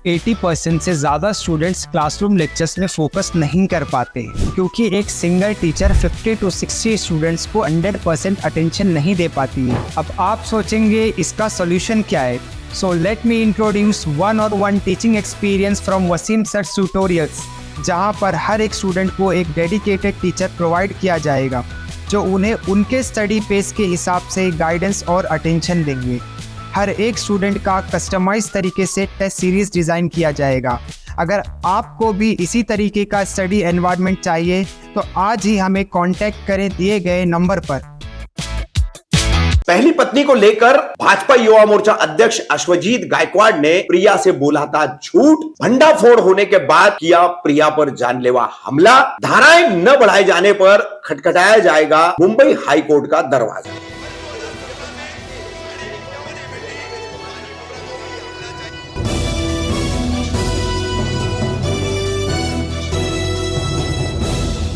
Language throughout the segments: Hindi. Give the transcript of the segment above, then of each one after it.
80% से ज़्यादा स्टूडेंट्स क्लासरूम लेक्चर्स में फोकस नहीं कर पाते क्योंकि एक सिंगल टीचर 50 to 60 स्टूडेंट्स को 100% अटेंशन नहीं दे पाती है। अब आप सोचेंगे इसका सोल्यूशन क्या है? So let me introduce one-on-one teaching experience from Wasim Sir's Tutorials, जहाँ पर हर एक स्टूडेंट को एक डेडिकेटेड टीचर प्रोवाइड किया जाएगा जो उन्हें उनके स्टडी पेस के हिसाब से गाइडेंस और अटेंशन देंगे। हर एक स्टूडेंट का कस्टमाइज तरीके से टेस्ट सीरीज डिज़ाइन किया जाएगा। अगर आपको भी इसी तरीके का स्टडी एनवायरनमेंट चाहिए तो आज ही हमें कांटेक्ट करें दिए गए नंबर पर। पहली पत्नी को लेकर भाजपा युवा मोर्चा अध्यक्ष अश्वजीत गायकवाड़ ने प्रिया से बोला था झूठ। भंडाफोड़ होने के बाद किया प्रिया पर जानलेवा हमला। धाराएं न बढ़ाए जाने पर खटखटाया जाएगा मुंबई हाईकोर्ट का दरवाजा।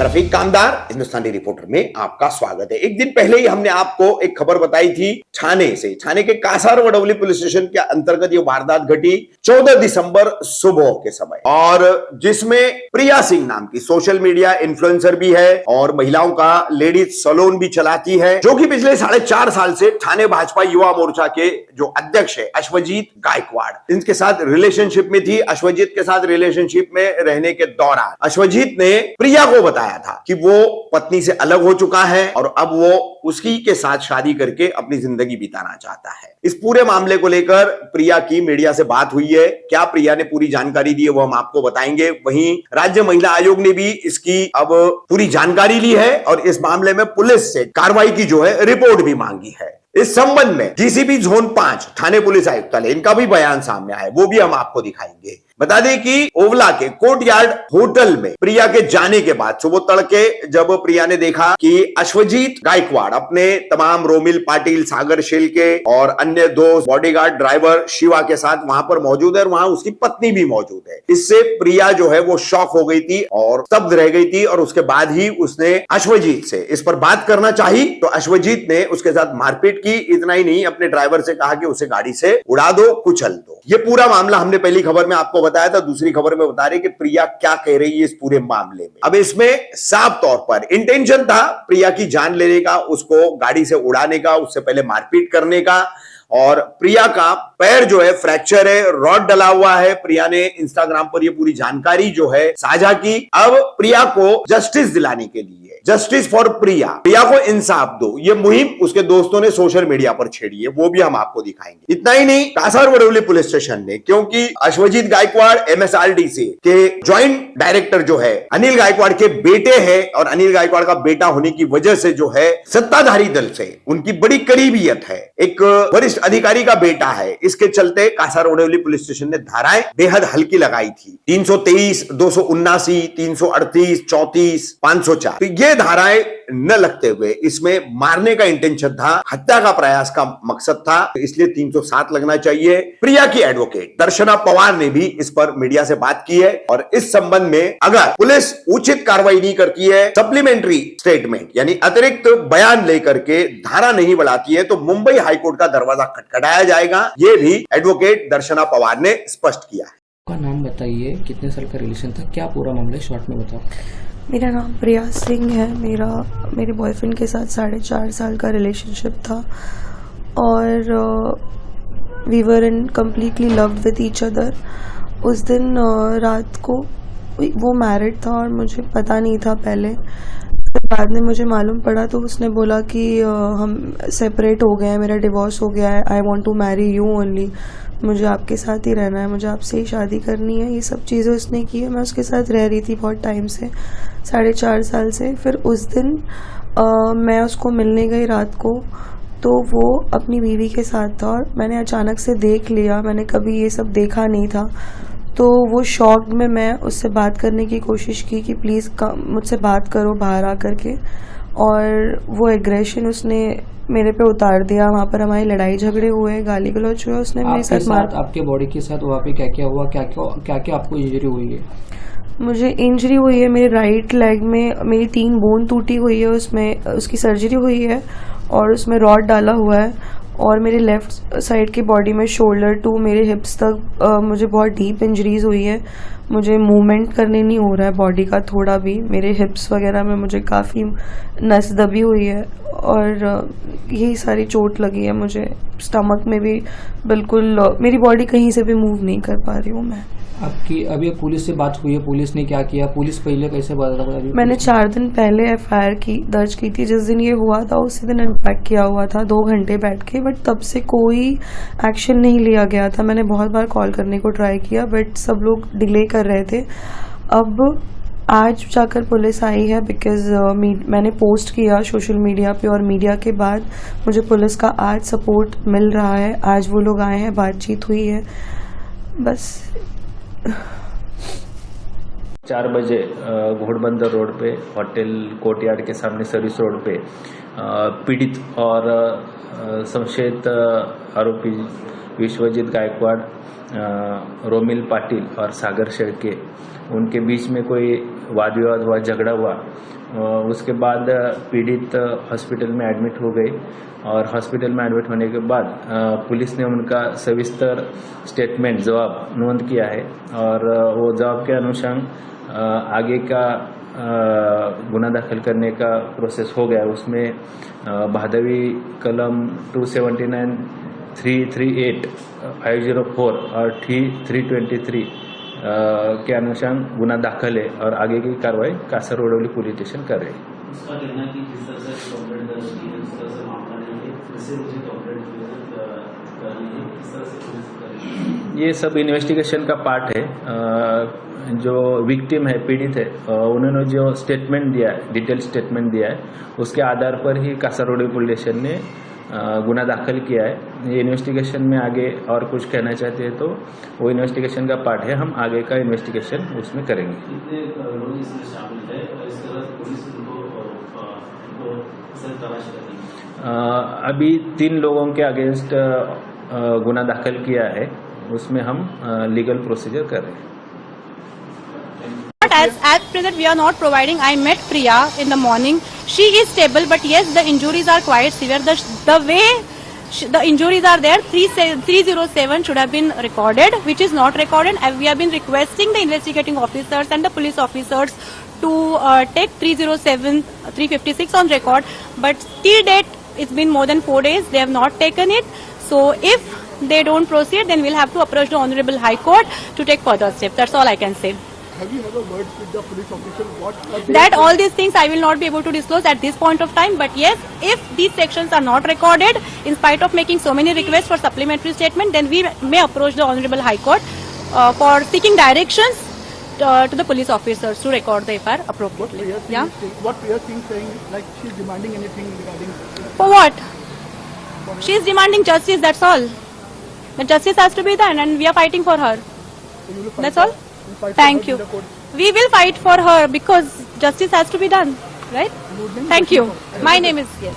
रफीक कामदार हिंदुस्तानी रिपोर्टर में आपका स्वागत है। एक दिन पहले ही हमने आपको एक खबर बताई थी ठाणे से। ठाणे के कासार वडवली पुलिस स्टेशन के अंतर्गत ये वारदात घटी 14 दिसंबर सुबह के समय, और जिसमें प्रिया सिंह नाम की सोशल मीडिया इन्फ्लुएंसर भी है और महिलाओं का लेडीज सैलून भी चलाती है, जो कि पिछले 4.5 साल से ठाणे भाजपा युवा मोर्चा के जो अध्यक्ष है अश्वजीत गायकवाड़, इनके साथ रिलेशनशिप में थी। अश्वजीत के साथ रिलेशनशिप में रहने के दौरान अश्वजीत ने प्रिया को बताया था कि वो पत्नी से अलग हो चुका है और अब वो उसकी के साथ शादी करके अपनी जिंदगी बिताना चाहता है। इस पूरे मामले को लेकर प्रिया की मीडिया से बात हुई है। क्या प्रिया ने पूरी जानकारी दी है वो हम आपको बताएंगे। वहीं राज्य महिला आयोग ने भी इसकी अब पूरी जानकारी ली है और इस मामले में पुलिस से कार्रवाई की जो है रिपोर्ट भी मांगी है। इस संबंध में डीसीपी जोन 5 ठाणे पुलिस आयुक्तालय, इनका भी बयान सामने आया, वो भी हम आपको दिखाएंगे। बता दें कि ओवला के कोर्टयार्ड होटल में प्रिया के जाने के बाद सुबह तड़के जब प्रिया ने देखा कि अश्वजीत गायकवाड़ अपने तमाम रोमिल पाटिल, सागर शेलके और अन्य दोस्त, बॉडीगार्ड, ड्राइवर शिवा के साथ वहां पर मौजूद है और वहां उसकी पत्नी भी मौजूद है, इससे प्रिया जो है वो शॉक हो गई थी और स्तब्ध रह गई थी। और उसके बाद ही उसने अश्वजीत से इस पर बात करना चाही तो अश्वजीत ने उसके साथ मारपीट की। इतना ही नहीं, अपने ड्राइवर से कहा कि उसे गाड़ी से उड़ा दो, कुचल दो। ये पूरा मामला हमने पहली खबर में आपको बताया था। दूसरी खबर में बता रहे कि प्रिया क्या कह रही है इस पूरे मामले में। अब इसमें साफ तौर पर इंटेंशन था प्रिया की जान लेने का, उसको गाड़ी से उड़ाने का, उससे पहले मारपीट करने का। और प्रिया का पैर जो है फ्रैक्चर है, रॉड डला हुआ है। प्रिया ने इंस्टाग्राम पर ये पूरी जानकारी जो है साझा की। अब प्रिया को जस्टिस दिलाने के लिए, जस्टिस फॉर प्रिया, प्रिया को इंसाफ दो, ये मुहिम उसके दोस्तों ने सोशल मीडिया पर छेड़ी है, वो भी हम आपको दिखाएंगे। इतना ही नहीं, कासार वडवली पुलिस स्टेशन ने, क्योंकि अश्वजीत गायकवाड़ MSRDC के ज्वाइंट डायरेक्टर जो है अनिल गायकवाड़ के बेटे हैं और अनिल गायकवाड़ का बेटा होने की वजह से जो है सत्ताधारी दल से उनकी बड़ी करीबियत है, एक वरिष्ठ अधिकारी का बेटा है। इसके चलते कासार वडवली पुलिस स्टेशन ने धाराएं बेहद हल्की लगाई थी। 323, 279, 338, 34, 504, तो ये धाराएं न लगते हुए इसमें मारने का इंटेंशन था, हत्या का प्रयास का मकसद था, इसलिए 307 लगना चाहिए। प्रिया की एडवोकेट दर्शना पवार ने भी इस पर मीडिया से बात की है और इस संबंध में अगर पुलिस उचित कार्रवाई नहीं करती है, सप्लीमेंट्री स्टेटमेंट यानी अतिरिक्त बयान लेकर के धारा नहीं बढ़ाती है, तो मुंबई हाईकोर्ट का दरवाजा खटखटाया जाएगा। ये भी एडवोकेट दर्शना पवार ने स्पष्ट किया है। का नाम बताइए, कितने साल का रिलेशन था, क्या पूरा मामला है, शॉर्ट में बताओ। मेरा नाम प्रिया सिंह है। मेरे बॉयफ्रेंड के साथ 4.5 साल का रिलेशनशिप था और we were in completely love with each other. उस दिन रात को वो मैरिड था और मुझे पता नहीं था पहले। बाद में मुझे मालूम पड़ा तो उसने बोला कि हम सेपरेट हो गए हैं, मेरा डिवोर्स हो गया है, I want to marry you only, मुझे आपके साथ ही रहना है, मुझे आपसे ही शादी करनी है। ये सब चीज़ें उसने की है। मैं उसके साथ रह रही थी बहुत टाइम से, 4.5 साल से। फिर उस दिन मैं उसको मिलने गई रात को, तो वो अपनी बीवी के साथ था और मैंने अचानक से देख लिया, मैंने कभी ये सब देखा नहीं था। तो वो शॉक में मैं उससे बात करने की कोशिश की कि प्लीज़ मुझसे बात करो बाहर आकर के, और वो एग्रेशन उसने मेरे पे उतार दिया। वहाँ पर हमारी लड़ाई झगड़े हुए, गाली गलौज हुए, उसने मेरे साथ मार। आपके बॉडी के साथ वहाँ पे क्या क्या हुआ, क्या क्या आपको इंजरी हुई है? मुझे इंजरी हुई है मेरे राइट लेग में, मेरी 3 बोन टूटी हुई है, उसमें उसकी सर्जरी हुई है और उसमें रॉड डाला हुआ है और मेरे लेफ़्ट साइड की बॉडी में शोल्डर टू मेरे हिप्स तक मुझे बहुत डीप इंजरीज हुई है। मुझे मूवमेंट करने नहीं हो रहा है बॉडी का थोड़ा भी। मेरे हिप्स वगैरह में मुझे काफ़ी नस दबी हुई है और यही सारी चोट लगी है मुझे। स्टमक में भी बिल्कुल मेरी बॉडी कहीं से भी मूव नहीं कर पा रही हूँ मैं। आपकी अभी पुलिस से बात हुई है, पुलिस ने क्या किया? पुलिस पहले कैसे बता था? अभी मैंने 4 दिन पहले एफआईआर दर्ज की थी। जिस दिन ये हुआ था उसी दिन अनपैक किया हुआ था 2 घंटे बैठ के, बट तब से कोई एक्शन नहीं लिया गया था। मैंने बहुत बार कॉल करने को ट्राई किया बट सब लोग डिले कर रहे थे। अब आज जाकर पुलिस आई है बिकॉज मैंने पोस्ट किया सोशल मीडिया पे और मीडिया के बाद मुझे पुलिस का आज सपोर्ट मिल रहा है। आज वो लोग आए हैं, बातचीत हुई है, बस। 4 बजे घोड़बंदर रोड पे होटल कोर्टयार्ड के सामने सर्विस रोड पे पीड़ित और संशयित आरोपी विश्वजीत गायकवाड़, रोमिल पाटिल और सागर शेळके, उनके बीच में कोई वाद विवाद हुआ, झगड़ा हुआ। उसके बाद पीड़ित हॉस्पिटल में एडमिट हो गई और हॉस्पिटल में एडमिट होने के बाद पुलिस ने उनका सविस्तर स्टेटमेंट जवाब नोंद किया है और वो जवाब के अनुसार आगे का गुना दाखिल करने का प्रोसेस हो गया। उसमें भादवी कलम 279, 338, 504 और 323 के अनुसार गुना दाखिल है और आगे की कार्रवाई कासरवडौली पुलिस स्टेशन कर रही है। उसका कहना है कि जिस तरह से कंप्लेंट दर्ज की है उस तरह से मामला नहीं है, फिर से मुझे कंप्लेंट करनी है, किस तरह से पुलिस कर रही है? ये सब इन्वेस्टिगेशन का पार्ट है। जो विक्टिम है, पीड़ित है, उन्होंने जो स्टेटमेंट दिया है, डिटेल स्टेटमेंट दिया है, उसके आधार पर ही कासरवडौली पुलिस स्टेशन ने गुना दाखिल किया है। ये इन्वेस्टिगेशन में आगे और कुछ कहना चाहते हैं तो वो इन्वेस्टिगेशन का पार्ट है, हम आगे का इन्वेस्टिगेशन उसमें करेंगे। कितने लोग इसमें शामिल है और इस तरह से पुलिस उनको तलाश कर रही है? अभी 3 लोगों के अगेंस्ट गुना दाखिल किया है, उसमें हम लीगल प्रोसीजर कर रहे हैं। As present, we are not providing. I met Priya in the morning. She is stable, but yes, the injuries are quite severe. The way the injuries are there, 307 should have been recorded, which is not recorded. And we have been requesting the investigating officers and the police officers to take 307, 356 on record. But till date, it's been more than 4 days. They have not taken it. So if they don't proceed, then we'll have to approach the Honorable High Court to take further steps. That's all I can say. Have you ever worked with the police officer? That all these things I will not be able to disclose at this point of time. But yes, if these sections are not recorded, in spite of making so many requests for supplementary statement, then we may approach the Honorable High Court for seeking directions to the police officers to record the FIR appropriately. What Priya Singh saying, like she's demanding anything regarding? For what? She is demanding justice. That's all. The justice has to be done, and we are fighting for her. That's all. Thank you. We will fight for her because justice has to be done, right? Thank you. My name is, yes.